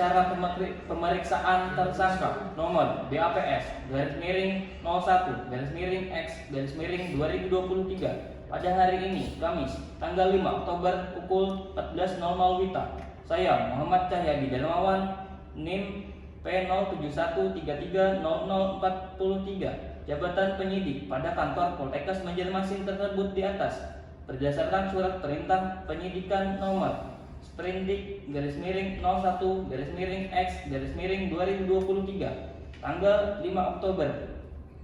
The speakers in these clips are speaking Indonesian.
acara pemeriksaan tersangka nomor BAPS garis miring 01 garis miring X garis miring 2023 pada hari ini Kamis tanggal 5 Oktober pukul 14.00 WITA. Saya Muhammad Cahyadi Darmawan, NIM P071330043, jabatan penyidik pada kantor Poltekkes Banjarmasin tersebut di atas berdasarkan surat perintah penyidikan nomor Sprindik garis miring 01 garis miring X garis miring 2023 tanggal 5 Oktober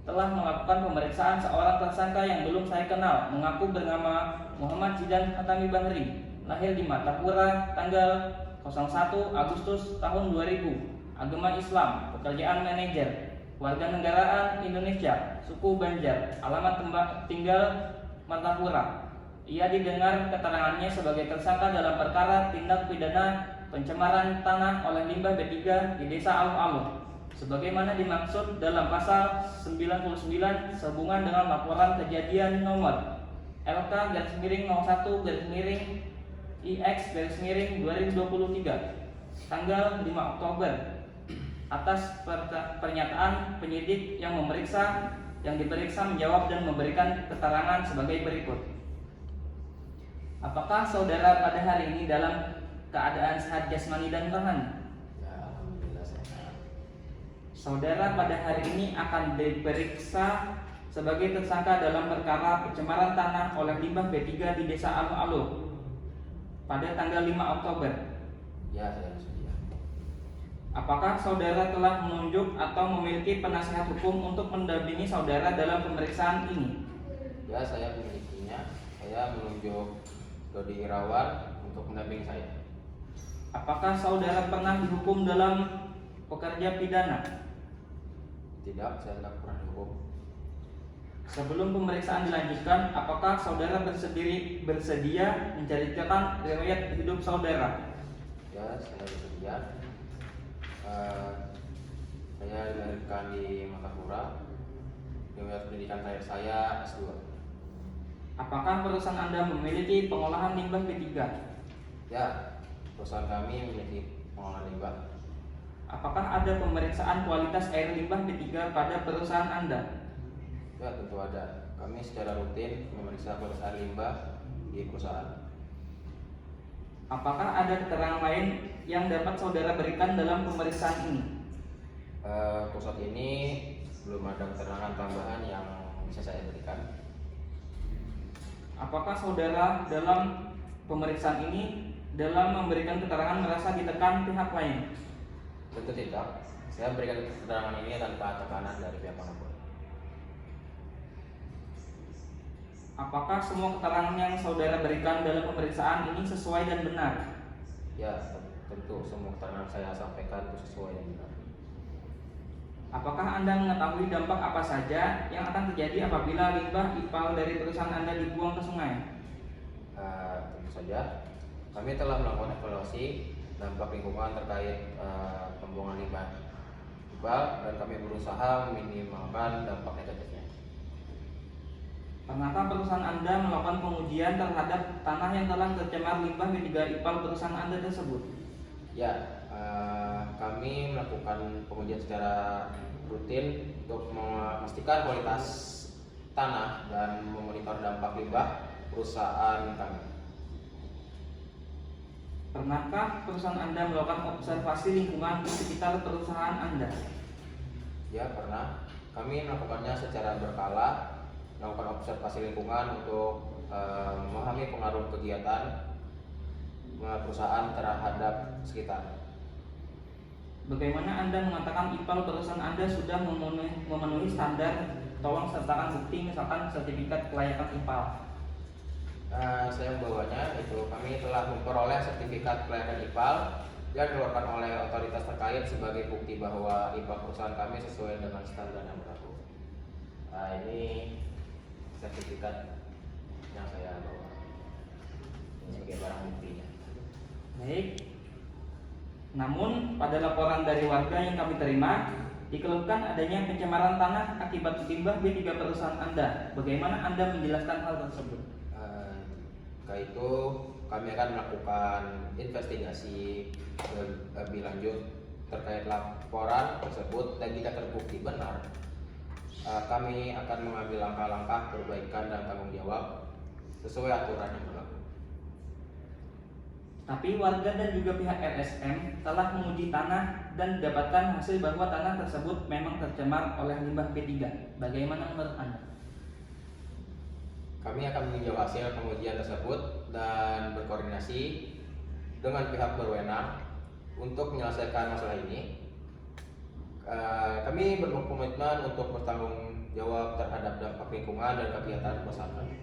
telah melakukan pemeriksaan seorang tersangka yang belum saya kenal, mengaku bernama Muhammad Zidan Hatami Bahri, lahir di Martapura tanggal 01 Agustus tahun 2000, agama Islam, pekerjaan manajer, warga negaraan Indonesia, suku Banjar, alamat tinggal Martapura. Ia didengar keterangannya sebagai tersangka dalam perkara tindak pidana pencemaran tanah oleh limbah B3 di Desa Alun-Alun, sebagaimana dimaksud dalam pasal 99 sehubungan dengan laporan kejadian nomor LK-IX-IX-2023 tanggal 5 Oktober atas pernyataan penyidik yang diperiksa menjawab dan memberikan keterangan sebagai berikut. Apakah saudara pada hari ini dalam keadaan sehat jasmani dan rohani? Ya, alhamdulillah sehat. Saudara pada hari ini akan diperiksa sebagai tersangka dalam perkara pencemaran tanah oleh limbah B3 di Desa Alun-Alun pada tanggal 5 Oktober. Ya, saya bersedia. Apakah saudara telah menunjuk atau memiliki penasihat hukum untuk mendampingi saudara dalam pemeriksaan ini? Ya, saya memilikinya. Saya menunjuk Dodi Irawan untuk mendampingi saya. Apakah saudara pernah dihukum dalam pekerja pidana? Tidak, saya tidak pernah dihukum. Sebelum pemeriksaan dilanjutkan, apakah saudara bersedia menceritakan riwayat hidup saudara? Ya, saya bersedia. Saya dilahirkan di Martapura. Riwayat pendidikan saya S2. Apakah perusahaan Anda memiliki pengolahan limbah B3? Ya, perusahaan kami memiliki pengolahan limbah. Apakah ada pemeriksaan kualitas air limbah B3 pada perusahaan Anda? Ya, tentu ada. Kami secara rutin memeriksa kualitas air limbah di perusahaan. Apakah ada keterangan lain yang dapat saudara berikan dalam pemeriksaan ini? Untuk saat ini belum ada keterangan tambahan yang bisa saya berikan. Apakah saudara dalam pemeriksaan ini dalam memberikan keterangan merasa ditekan pihak lain? Tentu tidak. Saya berikan keterangan ini tanpa tekanan dari pihak manapun. Apakah semua keterangan yang saudara berikan dalam pemeriksaan ini sesuai dan benar? Ya, tentu semua keterangan saya sampaikan itu sesuai dan benar. Apakah Anda mengetahui dampak apa saja yang akan terjadi apabila limbah IPAL dari perusahaan Anda dibuang ke sungai? Tentu saja, kami telah melakukan evaluasi dampak lingkungan terkait pembuangan limbah IPAL dan kami berusaha meminimalkan dampak negatifnya. Pernahkah perusahaan Anda melakukan pengujian terhadap tanah yang telah tercemar limbah B3 IPAL perusahaan Anda tersebut? Ya, kami melakukan pengujian secara rutin untuk memastikan kualitas tanah dan memonitor dampak limbah perusahaan kami. Pernahkah perusahaan Anda melakukan observasi lingkungan di sekitar perusahaan Anda? Ya, pernah. Kami melakukannya secara berkala, melakukan observasi lingkungan untuk memahami pengaruh kegiatan perusahaan terhadap sekitar. Bagaimana Anda mengatakan IPAL perusahaan Anda sudah memenuhi standar? Tolong sertakan bukti, misalkan sertifikat kelayakan IPAL. Saya membawanya, itu kami telah memperoleh sertifikat kelayakan IPAL yang dikeluarkan oleh otoritas terkait sebagai bukti bahwa IPAL perusahaan kami sesuai dengan standar yang berlaku. Ini sertifikat yang saya bawa. Ini sebagai barang buktinya. Baik. Namun pada laporan dari warga yang kami terima dikeluhkan adanya pencemaran tanah akibat limbah B3 perusahaan Anda. Bagaimana Anda menjelaskan hal tersebut? Itu kami akan melakukan investigasi lebih lanjut terkait laporan tersebut, dan jika terbukti benar, kami akan mengambil langkah-langkah perbaikan dan tanggung jawab sesuai aturan yang berlaku. Tapi warga dan juga pihak LSM telah menguji tanah dan didapatkan hasil bahwa tanah tersebut memang tercemar oleh limbah B3. Bagaimana menurut Anda? Kami akan meninjau hasil pengujian tersebut dan berkoordinasi dengan pihak berwenang untuk menyelesaikan masalah ini. Kami berkomitmen untuk bertanggung jawab terhadap dampak lingkungan dan kegiatan perusahaan kami.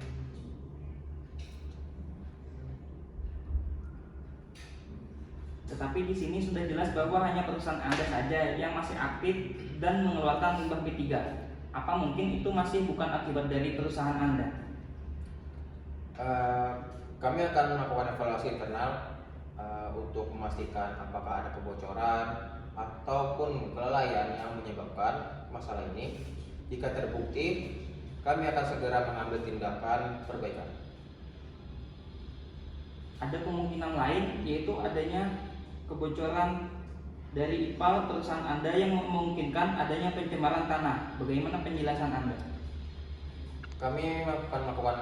Tetapi di sini sudah jelas bahwa hanya perusahaan Anda saja yang masih aktif dan mengeluarkan limbah B3. Apa mungkin itu masih bukan akibat dari perusahaan Anda? Kami akan melakukan evaluasi internal untuk memastikan apakah ada kebocoran ataupun kelalaian yang menyebabkan masalah ini. Jika terbukti, kami akan segera mengambil tindakan perbaikan. Ada kemungkinan lain, yaitu adanya kebocoran dari IPAL perusahaan Anda yang memungkinkan adanya pencemaran tanah. Bagaimana penjelasan Anda? Kami akan melakukan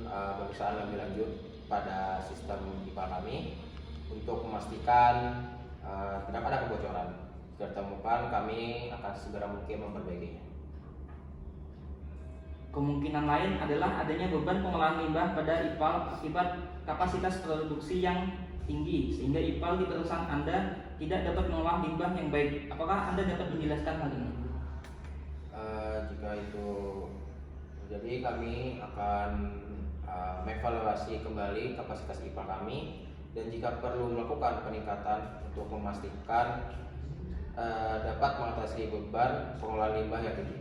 pemeriksaan lebih lanjut pada sistem IPAL kami untuk memastikan tidak ada kebocoran. Jika ditemukan, kami akan segera mungkin memperbaikinya. Kemungkinan lain adalah adanya beban pengolahan limbah pada IPAL akibat kapasitas produksi yang tinggi, sehingga IPAL di perusahaan Anda tidak dapat mengolah limbah yang baik. Apakah Anda dapat menjelaskan hal ini? Jika itu terjadi, kami akan mengevaluasi kembali kapasitas IPAL kami, dan jika perlu melakukan peningkatan untuk memastikan dapat mengatasi beban pengolahan limbah yang tinggi.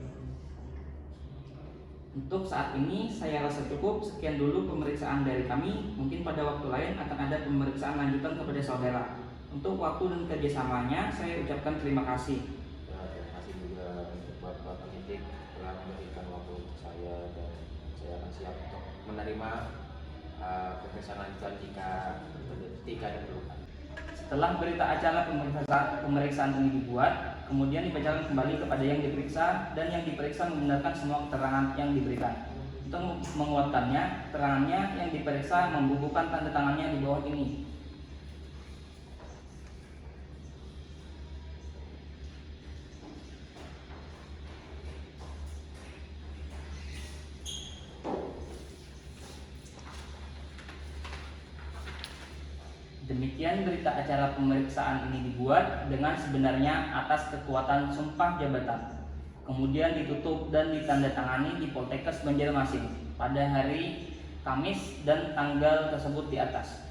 Untuk saat ini saya rasa cukup. Sekian dulu pemeriksaan dari kami. Mungkin pada waktu lain akan ada pemeriksaan lanjutan kepada saudara. Untuk waktu dan kerjasamanya saya ucapkan terima kasih. Ya, terima kasih juga untuk Bapak penyidik telah memberikan waktu untuk saya, dan saya akan siap untuk menerima pemeriksaan lanjutan jika diperlukan. Setelah berita acara pemeriksaan ini dibuat, kemudian dibacakan kembali kepada yang diperiksa, dan yang diperiksa membenarkan semua keterangan yang diberikan. Untuk menguatkannya, keterangannya yang diperiksa membubuhkan tanda tangannya di bawah ini. Demikian berita acara pemeriksaan ini dibuat dengan sebenarnya atas kekuatan sumpah jabatan. Kemudian ditutup dan ditandatangani di Poltekkes Banjarmasin pada hari Kamis dan tanggal tersebut di atas.